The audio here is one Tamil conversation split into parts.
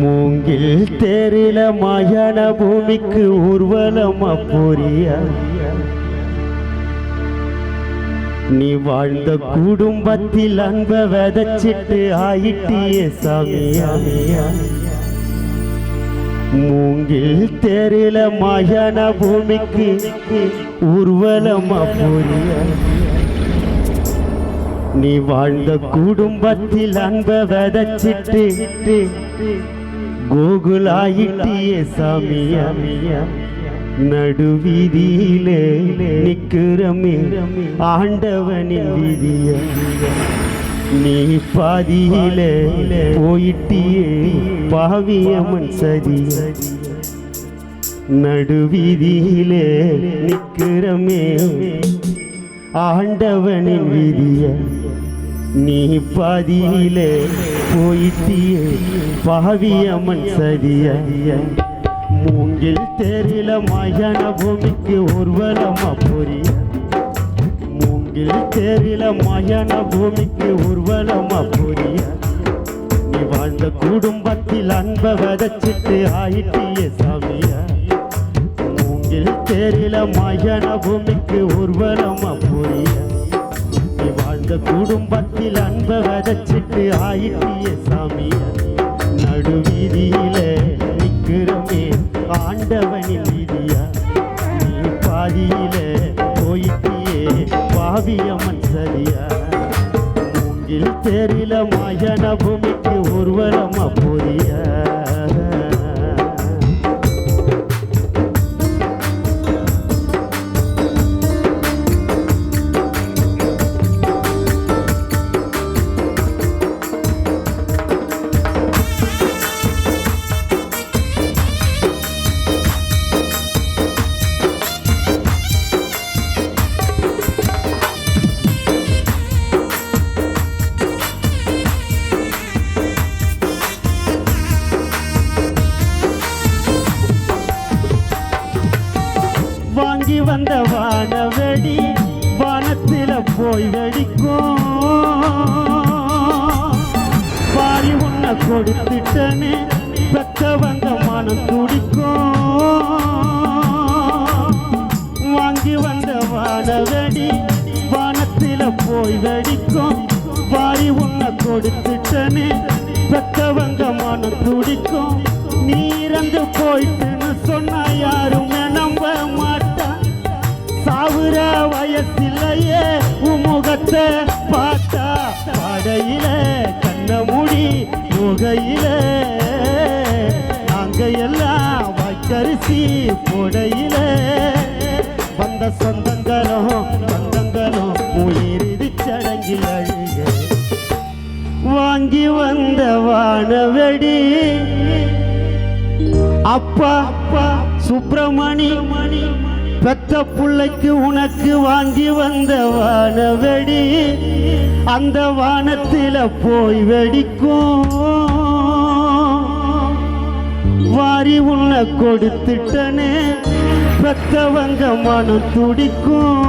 மூங்கில் தேரில மயான பூமிக்கு ஊர்வலமா போறியா? நீ வாழ்ந்த குடும்பத்தில் அன்ப விதைச்சிட்டு ஆயிட்டியே சாமியா. மூங்கில் தேரில மயான பூமிக்கு ஊர்வலமா போறியா? நீ வாழ்ந்த குடும்பத்தில் அன்ப விதைச்சிட்டு கோகுலாயிட்டியே சாமியா. நடுவீதியிலே நிக்கிறமே ஆண்டவனின் வீதிய. நீ பாதியிலே போயிட்டியே பாவியம்மன் சதிய. நடுவீதியிலே நிக்கிறமே ஆண்டவனின் வீதிய. நீ பாதியிலே போயிட்டியே பாவியம்மன் சதிய. மூங்கில் தேரில மயான பூமிக்கு ஊர்வலமா போறியா? மூங்கில் தேரில மயான பூமிக்கு ஊர்வலமா போறியா? நீ வாழ்ந்த குடும்பத்தில் அன்ப விதைச்சிட்டு ஆயிட்டியே சாமியா. மூங்கில் தேரில மயான பூமிக்கு ஊர்வலமா போறியா? நீ வாழ்ந்த குடும்பத்தில் அன்ப விதைச்சிட்டு ஆயிட்டியே சாமியா. நடுவீதியிலே நிக்கிறமே ஆண்டவனின் வீதியா. நீ பாதியிலே போயிட்டியே பாவியம்மன் சதியா. மூங்கில் தேரில மயான பூமிக்கு ஊர்வலமா போறியா? வாங்கி வந்த வானவெடி வானத்தில போய் வெடிக்கும். பாரி உன்னை கொடுத்துட்டனே பெற்றவங்க மனம் துடிக்கும். வாங்கி வந்த வானவெடி வானத்தில போய் வெடிக்கும். பாரி உன்னை கொடுத்துட்டனே பெற்றவங்க மனம் துடிக்கும். நீ இறந்து போயிட்டுன்னு சொன்னா யாருமே நம்ப மாட்டா. சாவுற வயசிலேயே உமுகத்தை பார்த்தா. பாடையில கண்ண மூடி முகையில நாங்க எல்லாம் வாய்க்கரிசி போடையில. வந்த சொந்தங்களும் பந்தங்களும் உயிரிதி சடங்கில் அழுக. வாங்கி வந்த வானவெடி அப்பா சுப்பிரமணி பெத்த புள்ளைக்கு உனக்கு வாங்கி வந்த வானவெடி அந்த வானத்தில போய் வெடிக்கும். வாரி உன்னை கொடுத்துட்டனே பெத்தவங்க மனம் துடிக்கும்.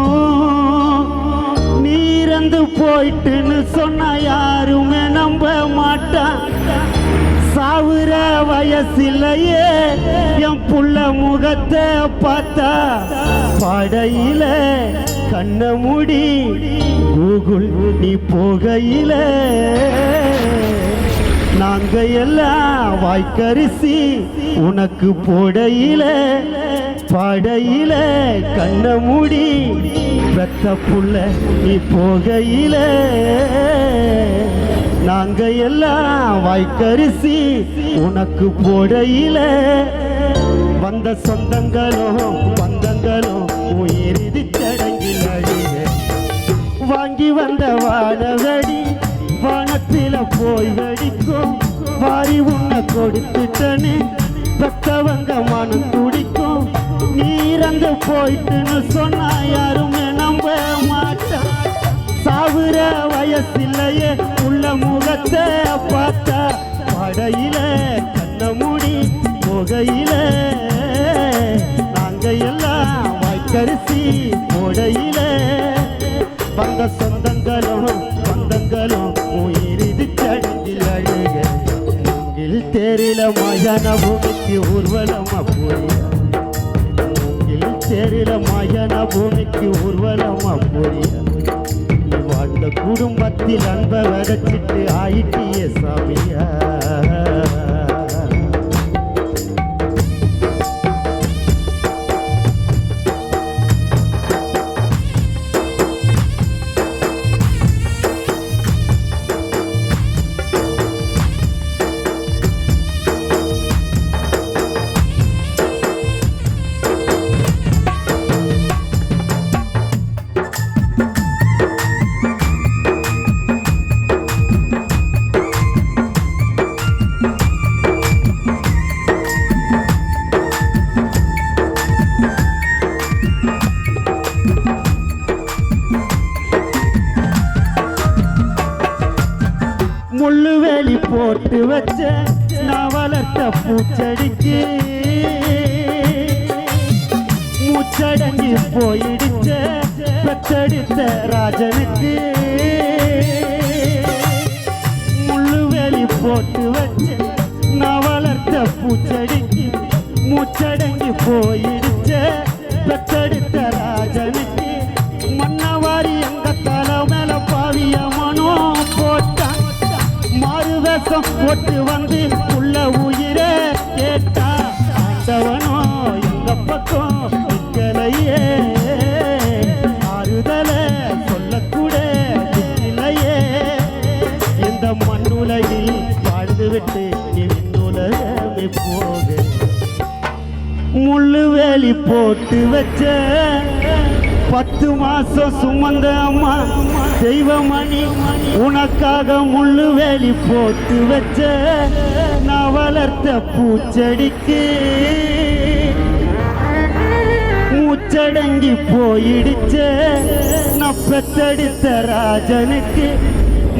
நீ இறந்து போயிட்டுன்னு சொன்னா யாருமே நம்ப மாட்டான். சாவுற வயசிலேயே என் புள்ள முகத்தை பார்த்தா. பாடையில கண்ண மூடி கூகுள் நீ போகையில நாங்க எல்லாம் வாய்க்கரிசி உனக்கு போடையில. பாடையில கண்ண மூடி பெத்த புள்ள நீ போகையில நாங்க எல்லாம் வாய்க்கரிசி உனக்கு போடையில. வந்த சொந்தங்களும் பந்தங்களும் உயிரிதி சடங்கில் அழுக. வாங்கி வந்த வானவெடி வானத்தில போய் வெடிக்கும். வாரி உன்னை கொடுத்துட்டனே பெத்தவங்க மனம் துடிக்கும். நீ இறந்து போயிட்டுன்னு சொன்னா யாருமே நம்ப மாட்டான். சாவுற வயசிலேயே உள்ள முகத்தை பார்த்தா. பாடையில கண்ண மூடி போகையில நாங்க எல்லாம் வாய்க்கரிசி போடையில. வந்த சொந்தங்களும் பந்தங்களும் உயிரிதி சடங்கில் அழுக. மூங்கில் தேரில மயான பூமிக்கு ஊர்வலமா போறியா மூங்கில் தேரில மயான பூமிக்கு ஊர்வலமா போறியா நீ வாழ்ந்த குடும்பத்தில் அன்பை விதைச்சிட்டு ஆயிட்டிய சாமியா முள்ளு வேலி போட்டு வச்ச நான் வளர்த்த பூச்செடிக்கு மூச்சடங்கி போயிடுச்ச பெற்றெடுத்த ராஜனுக்கு முள்ளு வேலி போட்டு வச்ச நான் வளர்த்த பூச்செடிக்கு மூச்சடங்கி போயிடுச்ச பெற்றெடுத்த ராஜனுக்கு மன்னவாரி எங்க தலை மேல பாவிய மனோ போட்டான் மாறுவேஷம் போட்டு வந்து உள்ள உயிரை கேட்டா ஆண்டவனோ எங்க பக்கம் நிக்கலையே ஆறுதல சொல்லக்கூட இல்லையே இந்த மண்ணுலகில் வாழ்ந்து விட்டு இன்னுலகமே போக முள்ளு வேலி போட்டு வச்ச 10 மாசம் சுமந்த அம்மா தெய்வமணி உனக்காக முள்ளு வேலி போட்டு வச்ச நான் வளர்த்த பூச்செடிக்கு மூச்சடங்கி போயிடுச்ச நான் பெத்தெடுத்த ராஜனுக்கு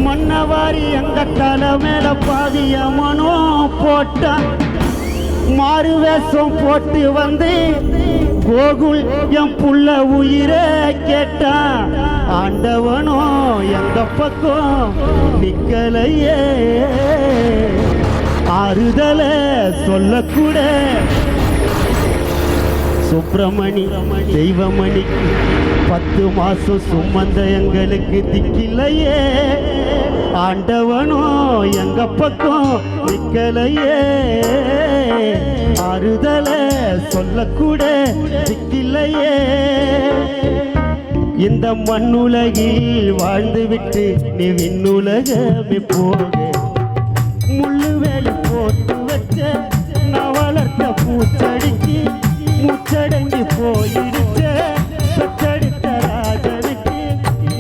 மன்னவாரி எங்க தலை மேல பாதிய மனோ போட்டான் மாறு வேஷம் போட்டு வந்து கோகுல் என் புள்ள உயிரை கேட்டான் ஆண்டவனோ எங்க பக்கம் நிக்கலையே ஆறுதல சொல்லக்கூட சுப்பிரமணி தெய்வமணிக்கு 10 மாசம் சுமந்த எங்களுக்கு திக்கில்லையே ஆண்டவனோ எங்க பக்கம் நிக்கலையே ஆறுதல சொல்லக்கூட திக்கில்லையே இந்த மண்ணுலகில் வாழ்ந்து விட்டு நீ விண்ணுலகமே போக முள்ளு வேலி போட்டு வச்ச நான் வளர்த்த பூச்செடிக்கு மூச்சடங்கி போயிடுச்ச பெற்றெடுத்த ராஜனுக்கு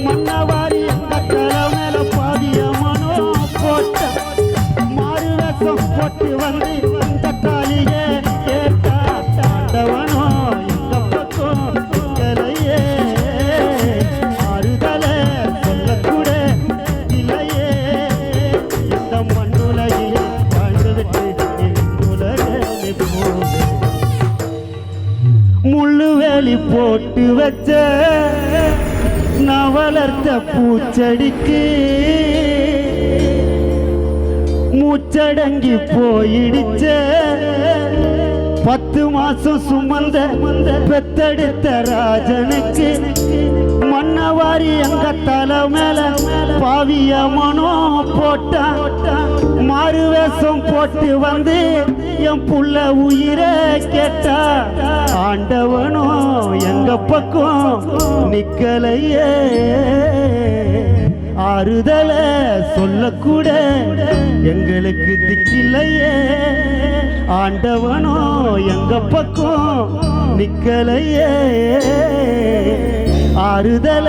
மன்னவாரி எங்க தலை மேல பாதிய மனோ போட்ட மாறு வேஷம் போட்டு வந்து வந்த காலியே கேட்டா ஆண்டவனோ எங்க பக்கம் நிக்கலையே ஆறுதல சொல்லக்கூட இல்லையே இந்த மண்ணுலகில் வாழ்ந்து விட்டு இன்னுலகமே போக முள்ளு வேலி போட்டு வச்ச நான் வளர்த்த பூச்செடிக்கு மூச்சடங்கி போயிடுச்ச 10 மாசம் சுமந்த பெத்தெடுத்த ராஜனுக்கு மன்னவாரி எங்க தலை மேல பாவிய மனோ போட்டான் மாறு வேஷம் போட்டு வந்து என் புள்ள உயிரை கேட்டா ஆண்டவனோ எங்க பக்கம் நிக்கலையே ஆறுதல சொல்லக்கூட எங்களுக்கு திக்கில்லையே ஆண்டவனோ எங்க பக்கம் நிக்கலையே ஆறுதல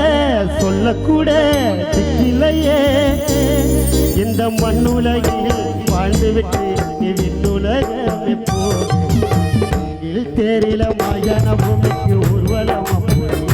சொல்லக்கூட திக்கில்லையே இந்த மண்ணுலகில் வாழ்ந்து விட்டு நீ விண்ணுலகமே போக தேரில மயான பூமிக்கு ஊர்வலமா போய்